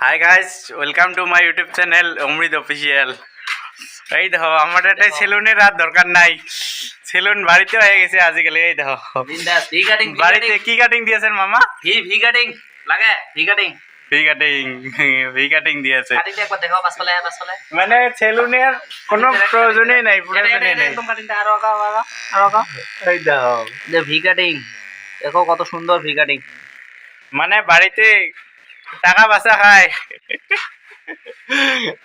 Hi guys, welcome to my YouTube channel Amrit official. এই দেখো আমার একটা সেলুনের আর দরকার নাই, সেলুন বাড়িতে হয়ে গেছে আজকাল। এই দেখো বাড়িতে কি কাটিং দিয়েছেন মামা? ভি কাটিং লাগে, ভি কাটিং ভি কাটিং দিয়েছে, কাটিংটা একবার দেখাও পাছফালে পাছফালে। মানে সেলুনের কোনো প্রয়োজনই নাই, প্রয়োজনই নাই। একদম কাটিংটা আরো আগা আরো আগা। এই দেখো যে ভি কাটিং দেখো কত সুন্দর ভি কাটিং। মানে বাড়িতে টাকা বাঁচা খায়,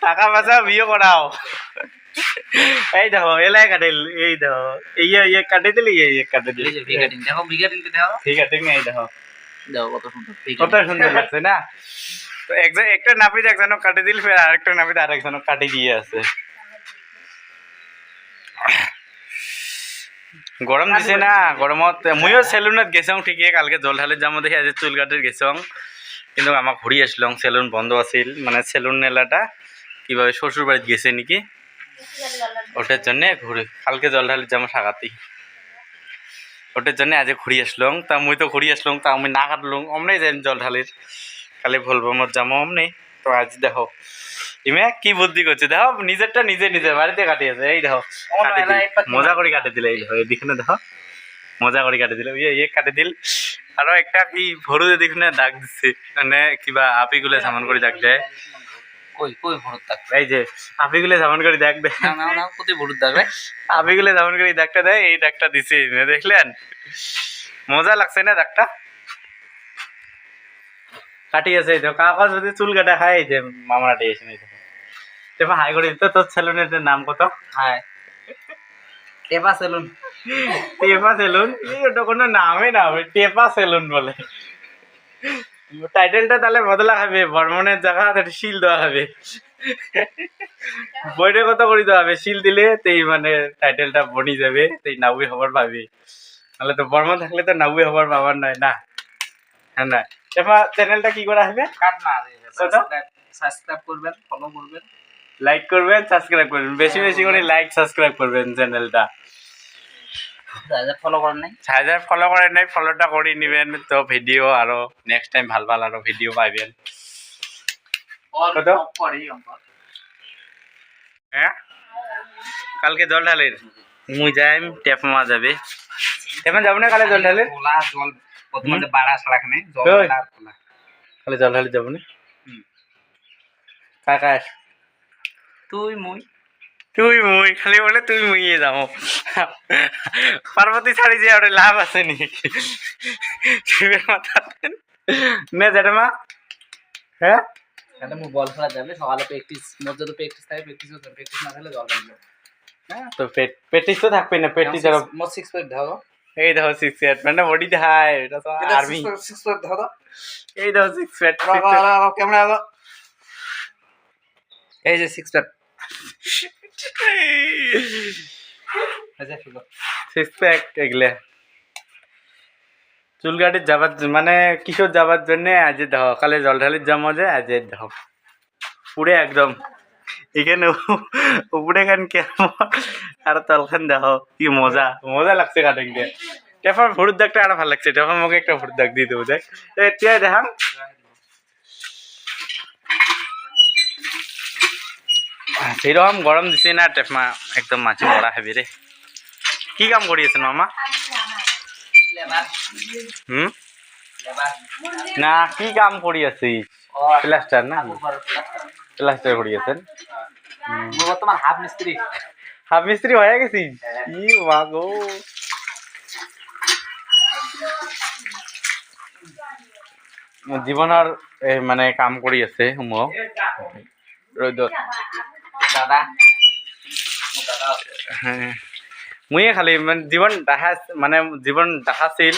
টাকা বাঁচা বিয়ে করাও। এই দেখো এলাই কাটিল, এই দেখো ইয়ে কাটি দিলি, ইয়ে কাটি দিলি। এই যে ভি কাটিং দেখো, ভি কাটিংটা দেখো, ভি কাটিং এই দেখো দেখো কত সুন্দর ভি কত কাটিং। সুন্দর লাগছে না? তো একটা নাপিত একজনও কাটি দিল, ফের আরেকটা নাপিত আরেকজনও কাটি দিয়ে আছে। গরম দিছে না, গরমত মইও সেলুনত গেছং ঠিকই, কালকে জল ঢালিত যাম দেখি আজি চুল কাটির গেছং, কিন্তু আমাক ঘুরি আসলাম, সেলুন বন্ধ আছিল। মানে সেলুন নেলাটা কিভাবে শ্বশুর বাড়িতে গেছে নাকি, ওটার জন্য ঘুরে কালকে জল ঢালিত যাম সাগাতি, ওটার জন্য আজ ঘুরি আসলাম। তা মুই তো ঘুরি আসলাম, তা আমি না কাটলাম, অমনেই যাই জল ঢালির, কালি ভোলবমত যাম অমনেই। তো আজ দেখো ইমে কি বুদ্ধি করছে, দেখো নিজেরটা নিজে নিজে বাড়িতে কাটি আছে। এই দেখো কাটি দিল, মজা করে কাটি দিল। এই দেখো এদিকে দেখো মজা করে কাটি দিল, ইয়ে কাটি দিল। আরো একটা কি ভরু এদিকে দাগ দিচ্ছে, মানে কিবা আপিগুলো সামান করে দাগ দেয়। কই কই ভরত দাগ? এই যে আপিগুলো সামান করে দাগ দেয়, না না না, কত ভরত দাগ রে? আপিগুলো সামান করে এই দাগটা দেয়, এই দাগটা দিছে, দেখলেন? মজা লাগছে না দাগটা? কাটি আছে এই তো কাগজ যদি চুল কাটা খায়, এই যে মামা কাটি এসে এই দেখো হাই করে দিত। তোর সেলুনের নাম কত? হ্যাঁ, টেপা সেলুন। টেপা সেলুন, ওটা কোনো নামই না, টেপা সেলুন বলে। টাইটেলটা তাহলে বদলা হবে, বর্মনের জায়গা শিল দেওয়া হবে, বইটা কত করে দেওয়া হবে, শিল দিলে তেই মানে টাইটেলটা বনি যাবে, তেই নাউই হবার পাবি। নাহলে তো বর্মন থাকলে তো নাউই হবার পাবার নয় না, হ্যাঁ না? টেপা চ্যানেলটা কি করা হবে? কাট না, সাবস্ক্রাইব করবেন, ফলো করবেন, লাইক করবেন, সাবস্ক্রাইব করবেন, বেশি বেশি করে লাইক সাবস্ক্রাইব করবেন চ্যানেলটা। ফলো করেন নাই? যারা ফলো করেন নাই, ফলোটা করে নিবেন, তো ভিডিও আরো নেক্সট টাইম ভাল ভাল আরো ভিডিও পাইবেন। কত? হ্যাঁ কালকে জল ঢালের মুই যাইম, টেপমা যাবে, টেপমা যাবো না কালে জল ঢালে? খোলা জল প্রথমে যে বাড়া ছাড়া খানে জল ওই। আর খোলা। কালে জল ঢালে যাবো না? কাকা তুই মুই তুই মুই খালি বলে তুই মুইয়ে যাবো, পার্বতী ছাড়ি যে ওটা লাভ আছে নি? শিবের মাথাতে নে জেঠমা। হ্যাঁ এটা মু বল খেলা যাবে সকালে, প্র্যাকটিস মোর যদি প্র্যাকটিস থাকে প্র্যাকটিস করতে, প্র্যাকটিস না থাকলে জল লাগবে। হ্যাঁ তো প্র্যাকটিস তো থাকবে না, প্র্যাকটিস আরো। মোর 6 প্যাক দাও। এই দেখো 6 প্যাট, মানে বডি দেখায়, এটা তো আর্মি। 6 প্যাক দাও তো। এই দেখো 6 প্যাট, ক্যামেরা দাও। এই যে 6 প্যাক। আচ্ছা শুনো, 6 প্যাক এগুলা চুল কাটির যাবার মানে কিশোর যাবার জন্য আজ দেখো, কালে জল ঢালির যাবো যে আজ দেখো পুরে একদম এখানে উপরে খান কেমন আর তলখান দেখো কি মজা, মজা লাগছে কাটিং দিয়ে। টেফার ভুরুর দাগটা আরো ভালো লাগছে, টেফার মুখে একটা ভুরুর দাগ দিয়ে দেবো, দেখ টিয়া দেখাম। সেরকম গরম দিছে না, টেফমা একদম মাছি মরা হবে রে। কি কাম করি আছেন মামা? হুম না কি কাম করি আছি? প্লাস্টার না, প্লাস্টার করি আছেন? বর্তমান হাফ মিস্ত্রি। হাফ মিস্ত্রি হয়ে গেছি? ই মা গো, জীৱনৰ মানে কাম কৰি আছে সমূহ ৰ'দত। দাদা মুয়ে খালি মানে জীৱন দেখাছিল,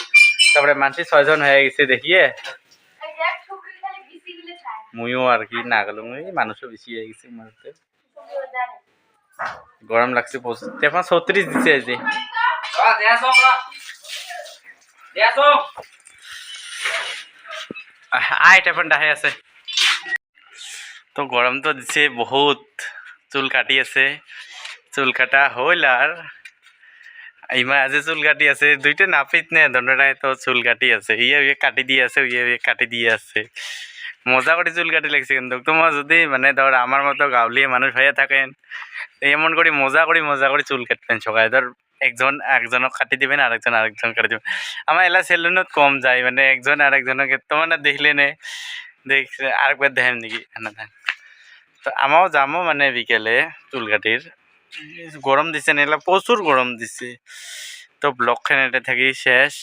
তারপরে মানুষ 6 জন হয়ে গেছে দেখিয়ে মুইও আর কি না গেল, মানুষও বেশি হয়ে গেছে মারতে, গরম লাগছে প্রচুর। 36 দিছে যে আয় টেপন ডাহে আছে। তো গরম তো দিছে বহুত, চুল কাটি আছে, চুল কাটা হইল আর ইমা আজি চুল কাটি আছে, দুইটা নাপিত নে দণ্ডটাই তো চুল কাটি আছে, ইয়ে কাটি দিয়ে আছে, ইয়ে কাটি দিয়ে আছে। মজা করে চুল কাটি লাগছে, কিন্তু তোমার যদি মানে ধর আমার মতো গাঁৱলীয়া মানুষ হয়ে থাকেন, এমন করে মজা করে চুল কাটবেন সকালে। ধর একজন একজনক কাটি দিবেন, আরেকজন কাটি দিবেন। আমার এলা সেলুনত কম যায়, মানে একজন আরেকজনকে তোমার না দেখলে নে দেখছে আরেকবার দেখেন নাকি না দেন। তো আমারও যামো মানে বিকেলে চুল কাটির। গরম দিছে না, এলা প্রচুর গরম দিছে। তো ব্লগখান এটা থেকেই শেষ,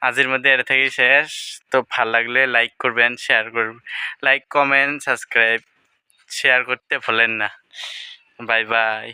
আজির মধ্যে এটা থেকেই শেষ। তো ভাল লাগলে লাইক করবেন, শেয়ার করবেন, লাইক কমেন্ট সাবস্ক্রাইব শেয়ার করতে ভুলেন না। Bye bye.